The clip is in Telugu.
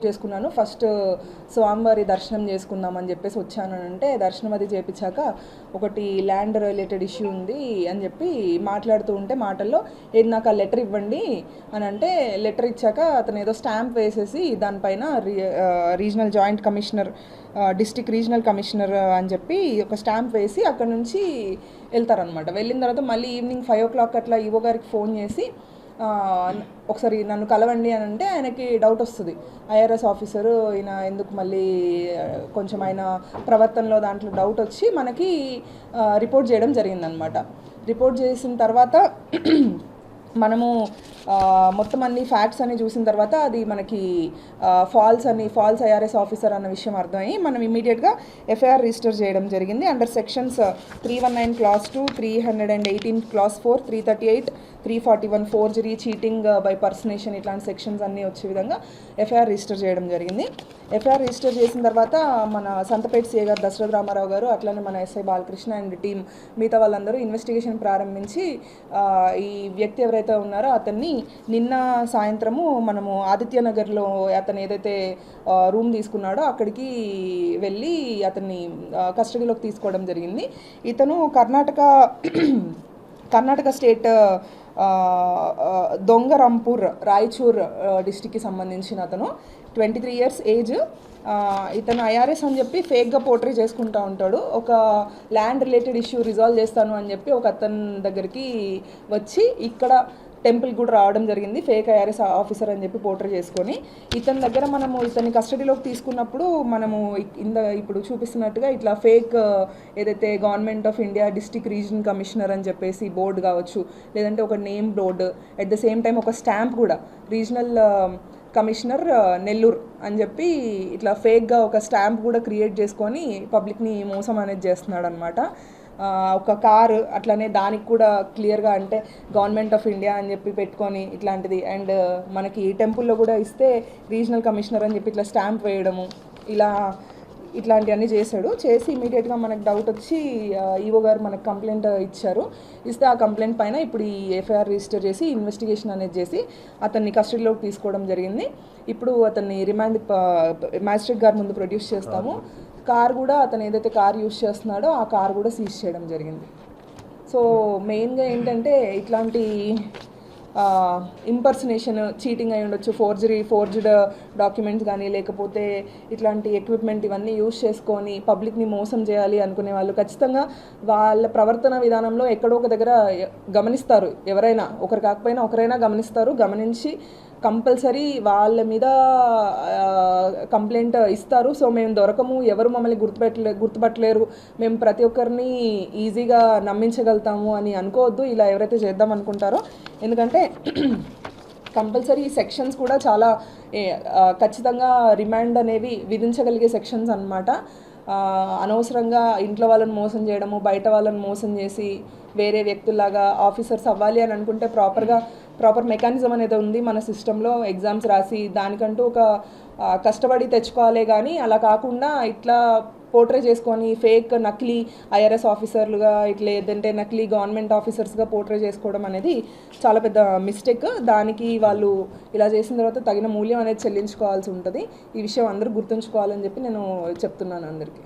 చేసుకున్నాను. ఫస్ట్ స్వామివారి దర్శనం చేసుకుందామని చెప్పేసి వచ్చానంటే దర్శనం అది చేయించాక ఒకటి ల్యాండ్ రిలేటెడ్ ఇష్యూ ఉంది అని చెప్పి మాట్లాడుతూ ఉంటే మాటల్లో ఏది నాకు ఆ లెటర్ ఇవ్వండి అని అంటే లెటర్ ఇచ్చాక అతను ఏదో స్టాంప్ వేసేసి దానిపైన regional joint commissioner district regional commissioner అని చెప్పి ఒక స్టాంప్ వేసి అక్కడ నుంచి వెళ్తారనమాట. వెళ్ళిన తర్వాత మళ్ళీ ఈవినింగ్ 5 o'clock అట్లా ఈవో గారికి ఫోన్ చేసి ఒకసారి నన్ను కలవండి అని అంటే ఆయనకి డౌట్ వస్తుంది. ఐఆర్ఎస్ ఆఫీసరు ఈయన ఎందుకు మళ్ళీ కొంచెం ఆయన ప్రవర్తనలో దాంట్లో డౌట్ వచ్చి మనకి రిపోర్ట్ చేయడం జరిగిందనమాట. రిపోర్ట్ చేసిన తర్వాత మనము మొత్తం అన్ని ఫ్యాక్ట్స్ అని చూసిన తర్వాత అది మనకి ఫాల్స్ ఐఆర్ఎస్ ఆఫీసర్ అన్న విషయం అర్థమయ్యి మనం ఇమీడియట్గా ఎఫ్ఐఆర్ రిజిస్టర్ చేయడం జరిగింది. Under sections 319 Clause 2, 318 Clause 4, 338, 341 forgery, cheating by personation ఇట్లాంటి సెక్షన్స్ అన్నీ వచ్చే విధంగా ఎఫ్ఐఆర్ రిజిస్టర్ చేయడం జరిగింది. ఎఫ్ఐఆర్ రిజిస్టర్ చేసిన తర్వాత మన సంతపేట సిఐ గారు దశరథ రామారావు గారు అట్లనే మన ఎస్ఐ బాలకృష్ణ అండ్ టీం మిగతా వాళ్ళందరూ ఇన్వెస్టిగేషన్ ప్రారంభించి ఈ వ్యక్తి ఎవరైతే ఉన్నారో అతన్ని నిన్న సాయంత్రము మనము ఆదిత్యనగర్లో అతను ఏదైతే రూమ్ తీసుకున్నాడో అక్కడికి వెళ్ళి అతన్ని కస్టడీలోకి తీసుకోవడం జరిగింది. ఇతను కర్ణాటక స్టేట్ దొంగరంపూర్ రాయచూర్ డిస్టిక్కి సంబంధించిన అతను 23 years ఏజ్. ఇతను ఐఆర్ఎస్ అని చెప్పి ఫేక్గా పోర్ట్రే చేసుకుంటూ ఉంటాడు. ఒక ల్యాండ్ రిలేటెడ్ ఇష్యూ రిజాల్వ్ చేస్తాను అని చెప్పి ఒక అతని దగ్గరికి వచ్చి ఇక్కడ టెంపుల్ కూడా రావడం జరిగింది ఫేక్ ఐఆర్ఎస్ ఆఫీసర్ అని చెప్పి పోర్ట్రే చేసుకొని. ఇతని దగ్గర మనము ఇతని కస్టడీలోకి తీసుకున్నప్పుడు మనము ఇప్పుడు చూపిస్తున్నట్టుగా ఇట్లా ఫేక్ ఏదైతే government of India district regional commissioner అని చెప్పేసి బోర్డు కావచ్చు, లేదంటే ఒక name board, at the same time ఒక స్టాంప్ కూడా రీజనల్ కమిషనర్ నెల్లూరు అని చెప్పి ఇట్లా ఫేక్గా ఒక స్టాంప్ కూడా క్రియేట్ చేసుకొని పబ్లిక్ని మోసం అనేది చేస్తున్నాడు అనమాట. ఒక కారు అట్లనే దానికి కూడా క్లియర్గా అంటే గవర్నమెంట్ ఆఫ్ ఇండియా అని చెప్పి పెట్టుకొని ఇట్లాంటిది, అండ్ మనకి టెంపుల్లో కూడా ఇస్తే రీజనల్ కమిషనర్ అని చెప్పి ఇట్లా స్టాంప్ వేయడము ఇట్లాంటివన్నీ చేసి ఇమీడియట్గా మనకు డౌట్ వచ్చి ఈవో గారు మనకు కంప్లైంట్ ఇచ్చారు. ఇస్తే ఆ కంప్లైంట్ పైన ఇప్పుడు ఈ ఎఫ్ఐఆర్ రిజిస్టర్ చేసి ఇన్వెస్టిగేషన్ అనేది చేసి అతన్ని కస్టడీలోకి తీసుకోవడం జరిగింది. ఇప్పుడు అతన్ని రిమాండ్ మ్యాజిస్ట్రేట్ గారి ముందు ప్రొడ్యూస్ చేస్తాము. కార్ కూడా అతను ఏదైతే కార్ యూజ్ చేస్తున్నాడో ఆ కార్ కూడా సీజ్ చేయడం జరిగింది. సో మెయిన్గా ఏంటంటే ఇట్లాంటి ఇంపర్సనేషన్, చీటింగ్ అయి ఉండొచ్చు, ఫోర్జ్డ్ డాక్యుమెంట్స్ కానీ లేకపోతే ఇట్లాంటి ఎక్విప్మెంట్ ఇవన్నీ యూజ్ చేసుకొని పబ్లిక్ని మోసం చేయాలి అనుకునే వాళ్ళు ఖచ్చితంగా వాళ్ళ ప్రవర్తన విధానంలో ఎక్కడో ఒక దగ్గర గమనిస్తారు. ఎవరైనా ఒకరు కాకపోయినా ఒకరైనా గమనించి కంపల్సరీ వాళ్ళ మీద కంప్లైంట్ ఇస్తారు. సో మేము దొరకము, ఎవరు మమ్మల్ని గుర్తుపట్టలేరు, మేము ప్రతి ఒక్కరిని ఈజీగా నమ్మించగలుగుతాము అని అనుకోవద్దు ఇలా ఎవరైతే చేద్దాం అనుకుంటారో. ఎందుకంటే కంపల్సరీ ఈ సెక్షన్స్ కూడా చాలా ఖచ్చితంగా రిమాండ్ అనేవి విధించగలిగే సెక్షన్స్ అన్నమాట. అనవసరంగా ఇంట్లో వాళ్ళని మోసం చేయడము, బయట వాళ్ళని మోసం చేసి వేరే వ్యక్తుల్లాగా ఆఫీసర్స్ అవ్వాలి అని అనుకుంటే ప్రాపర్ మెకానిజం అనేది ఉంది మన సిస్టంలో. ఎగ్జామ్స్ రాసి దానికంటూ ఒక కష్టపడి తెచ్చుకోవాలే కానీ అలా కాకుండా ఇట్లా పోర్ట్రే చేసుకొని ఫేక్ నకిలీ ఐఆర్ఎస్ ఆఫీసర్లుగా ఇట్లా ఏదంటే నకిలీ గవర్నమెంట్ ఆఫీసర్స్గా పోర్ట్రే చేసుకోవడం అనేది చాలా పెద్ద మిస్టేక్. దానికి వాళ్ళు ఇలా చేసిన తర్వాత తగిన మూల్యం అనేది చెల్లించుకోవాల్సి ఉంటుంది. ఈ విషయం అందరూ గుర్తుంచుకోవాలని చెప్పి నేను చెప్తున్నాను అందరికీ.